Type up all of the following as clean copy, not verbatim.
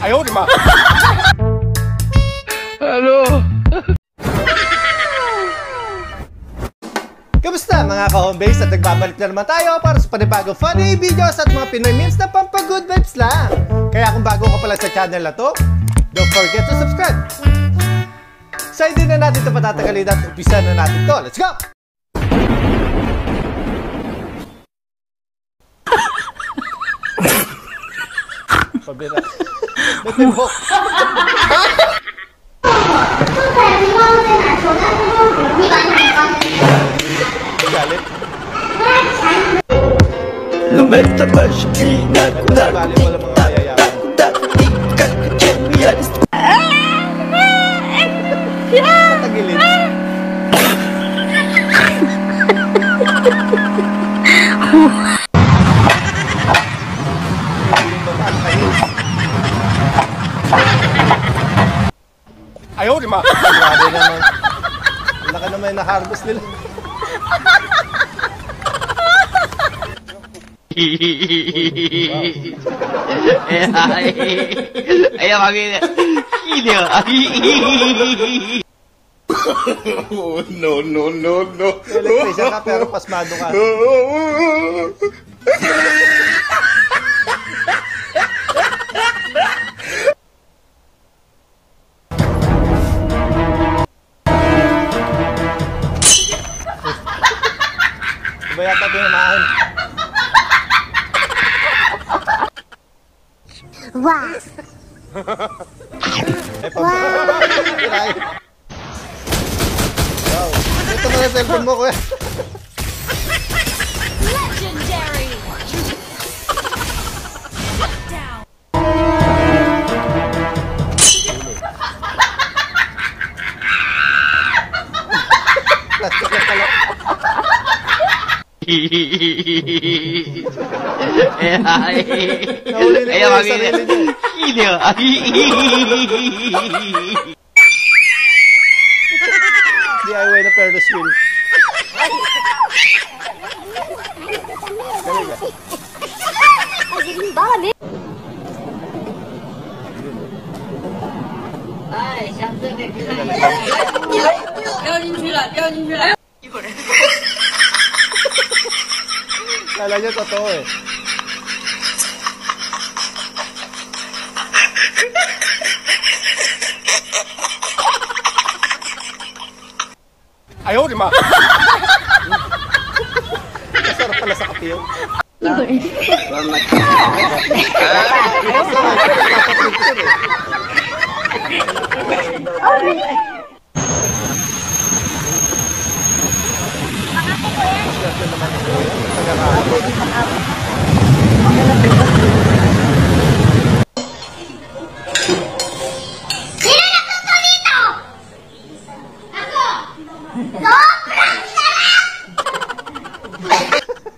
Ayaw, di ma. Hello. Kamusta mga ka-homebase? At nagbabalik na naman tayo para sa panibagong funny videos at mga Pinoy memes na pampag-good vibes lang. Kaya kung bago ka pala sa channel na to, don't forget to subscribe. So hindi na natin ito patatagalin at umpisa na natin to. Let's go! Pabira. Natibok. Galit. Lumalabas na Bali mo lang mga mayayaman. Patagilid. Ayaw, di ma. Grabe naman. Wala ka naman na-harvest nila. Ayan, magiging video. Oh, no. Electrician ka pero pasmado ka. Iba yata tinamaan. Wow! Wow! Ito mo na cellphone mo, kuya. Legendary! Plastic na pala. Nahuli na Ayan, yung magiging sarili niya. video. DIY na Ferris wheel. Galing ka. Kala niya totoo eh. Ayaw, di ma. Masarap pala sa kapiyo.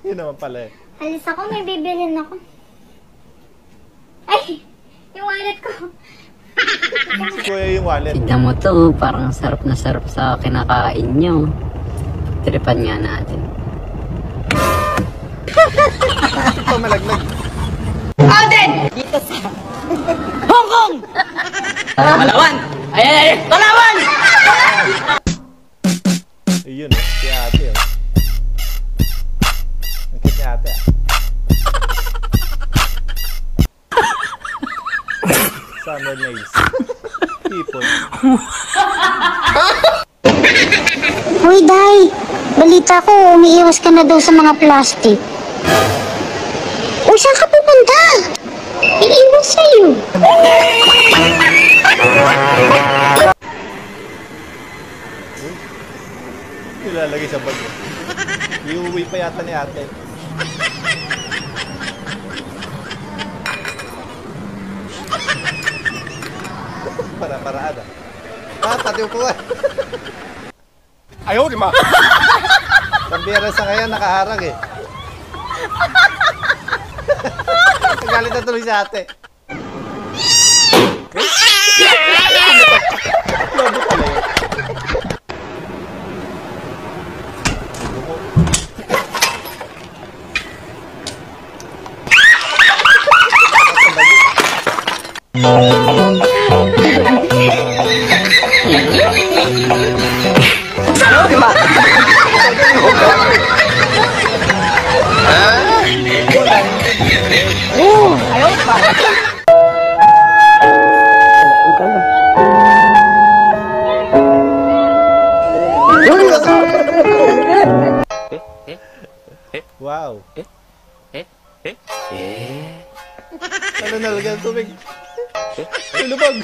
Yun naman pala eh. Alis ako, may bibilin ako. Ay! Yung wallet ko. Si kuya yung wallet. Tignan mo to, parang sarap na sarap sa kinakain nyo. Tripan nga natin. Ito malaglag. Auden! Dito sa Hong Kong! Palawan! Ay! Palawan! Ayun oh, si ate oh. Nakit si ate ah. Summer nights. People. Uy, Day! Balita ko, umiiwas ka na daw sa mga plastic. Uy, saan ka pupunta? Iiwas sa'yo. Ilalagay sa bag. Iuwi pa yata ni ate. Para-paraan ah. Pati upuan. Ayaw, di ma. Pambira sa ngayon, nakaharang eh. Nagalit na tuloy si ate. Lobo pala yun. Wow. Ano nalagyan ng tubig? Lubog.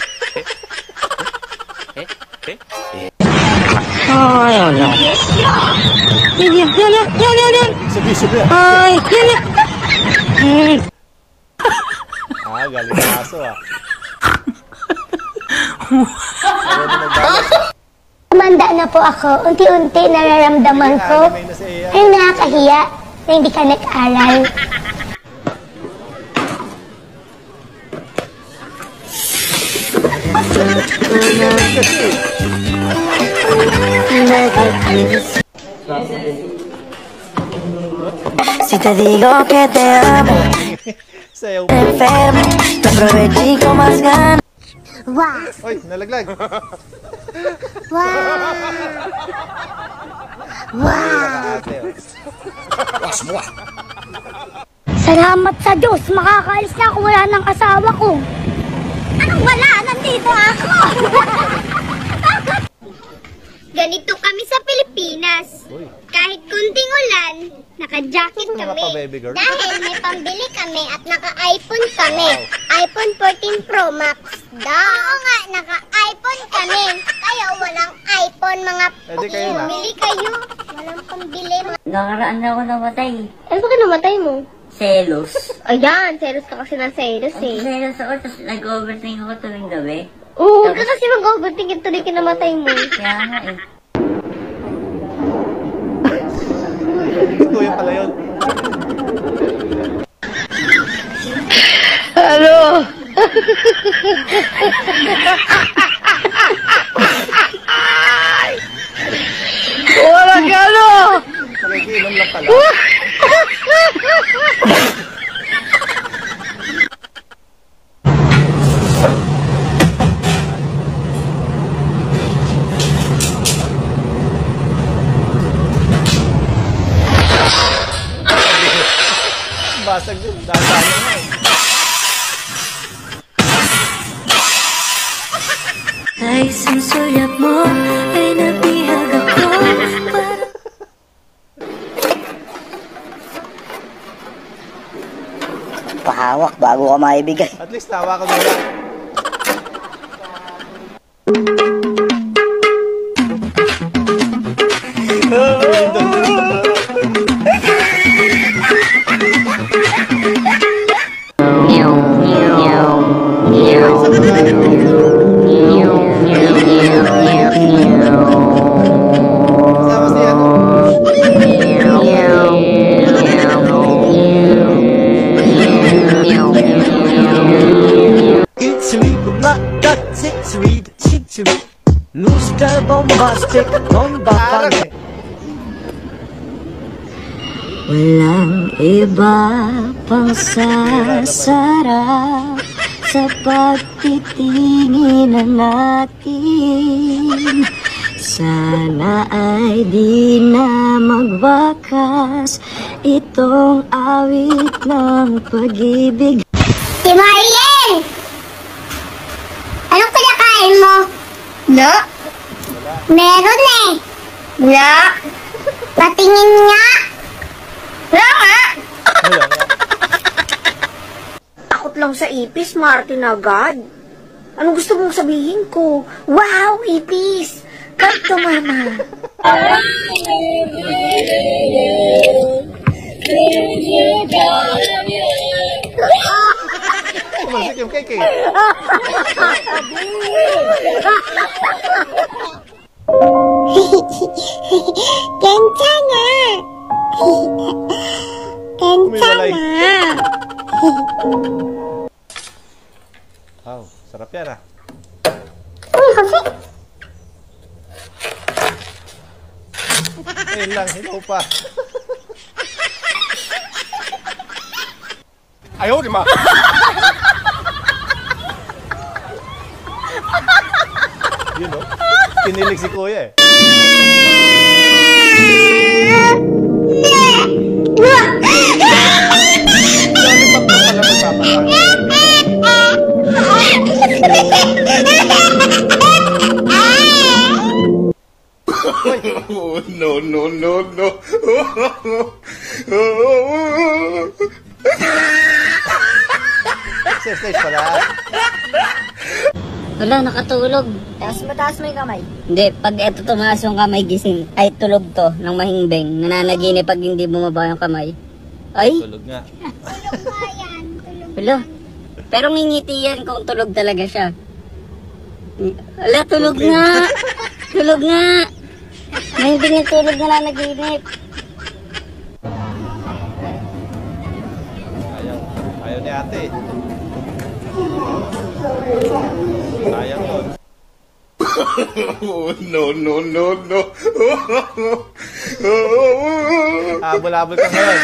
Sabi-sabi. Galing na aso ah. Tumanda na po ako. Unti-unti nararamdaman ko May na si Iya. ay nakakahiya na hindi ka nag-aral. Si te digo que te amo, Sayaw. enfermo, te aproveché con más ganas. Wow! Oy, nalaglag. Ate, oh. Salamat sa Diyos, makakaalis na ako, wala ng asawa ko. Anong wala? Nandito ako! Ganito kami sa Pilipinas. Uy. Kahit kunting ulan, naka-jacket Ano nga kami. pa, baby girl? Dahil may pambili kami at naka-iPhone kami. iPhone 14 Pro Max. Oo nga, naka-iPhone kami. Kayo walang iPhone, mga di kayo na. bumili kayo. Walang pambili. Nakaraan na ako namatay. Ano ba namatay mo? Selos. Ayan, selos ka kasi ng selos eh. Selos ako, tapos nag-overthink ako tuwing gabi. Oo, ka kasi mag-overthinking tuloy kinamatay mo. Kaya nga eh. Kuya pala yun. Nakikiinom lang pala. Basag yun. Dadaan na eh. Ay, sinsulyak mo, ay nabihag ako. Para Pahawak bago ka maibigay. At least tawa ko nila. Kasama si ano? It's not that it's read, it's read. Mr. Bombastic, Parang eh. walang iba pang sasarap sa pagtitingin na natin. Sana ay di na magwakas itong awit ng pag-ibig. Si Mariel! Anong pinakain mo? No? Meron eh. No? Patingin nga. No nga. Takot lang sa ipis, Martin agad. Anong gusto mong sabihin ko? Wow, ipis! Cut to mama. Tumalsik yung cake eh. 괜찮아. Umiwalay. 괜찮아. Wow, sarap yan ah. Uy, kasi. Ayun lang, hilaw pa. Ayaw, di ma. Yun o. Kinilig si kuya eh. Lollipop na pala magpapakain. Oh, no, no, no, no. Exercise pala. Wala, nakatulog. Mataas mo yung kamay. Hindi, pag eto tumaas yung kamay gising, ay tulog to ng mahingbeng. Nananaginip pag hindi bumaba yung kamay. Ay, Tulog nga. wala. Pero ngingiti yan kung tulog talaga siya. Wala, tulog nga. Tulog nga. Mahimbing yung tulog na nanaginip. Ayaw ni ate. Sayang yun. Oh, no, no, no, no. Habol-habol ka ngayon.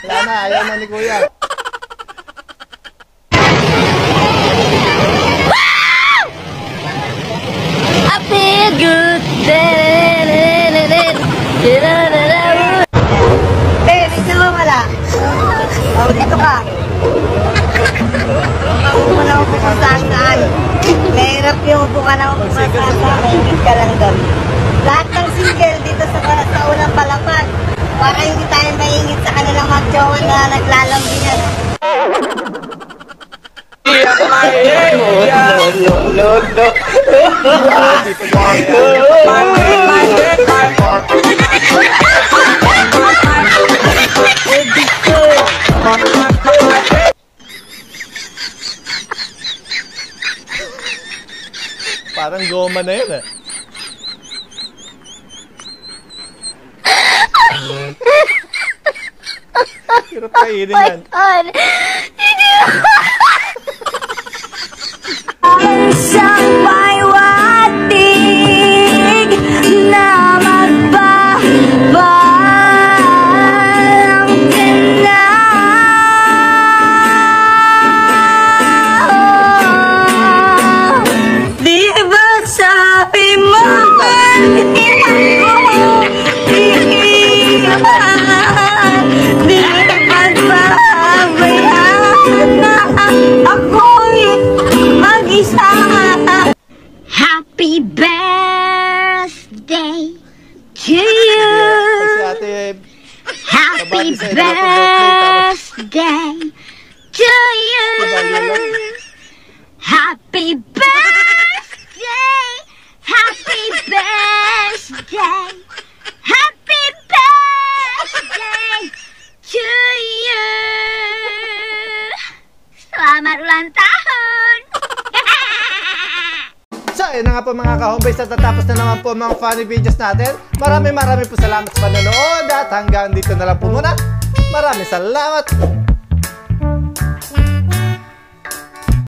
Wala na, ayaw na ni kuya. I feel good. Dito mo wala. Oh, dito ka. Upo na upo kung saan. Mahirap yung upo ka na upo kung saan. Mahigit ka lang doon. Lahat ng single dito sa unang palapan. Para hindi tayo mahingit sa kanilang magjowa na naglalambingan. Parang goma na yun eh. Hirap kainin yan. Isang may watig na magbabalang tinaw. Di ba sabi mo hindi mo iiwan? Di ba't babayaan na ako'y mag-isa? Happy birthday to you. Pag si ate, Happy Sabado sa birthday to you. Happy birthday. Happy birthday. Happy birthday to you. Selamat ulang tahun. So, yun na nga po mga ka-homebase, natatapos na naman po mga funny videos natin. Maraming po salamat sa panonood at hanggang dito na lang po muna. Maraming salamat!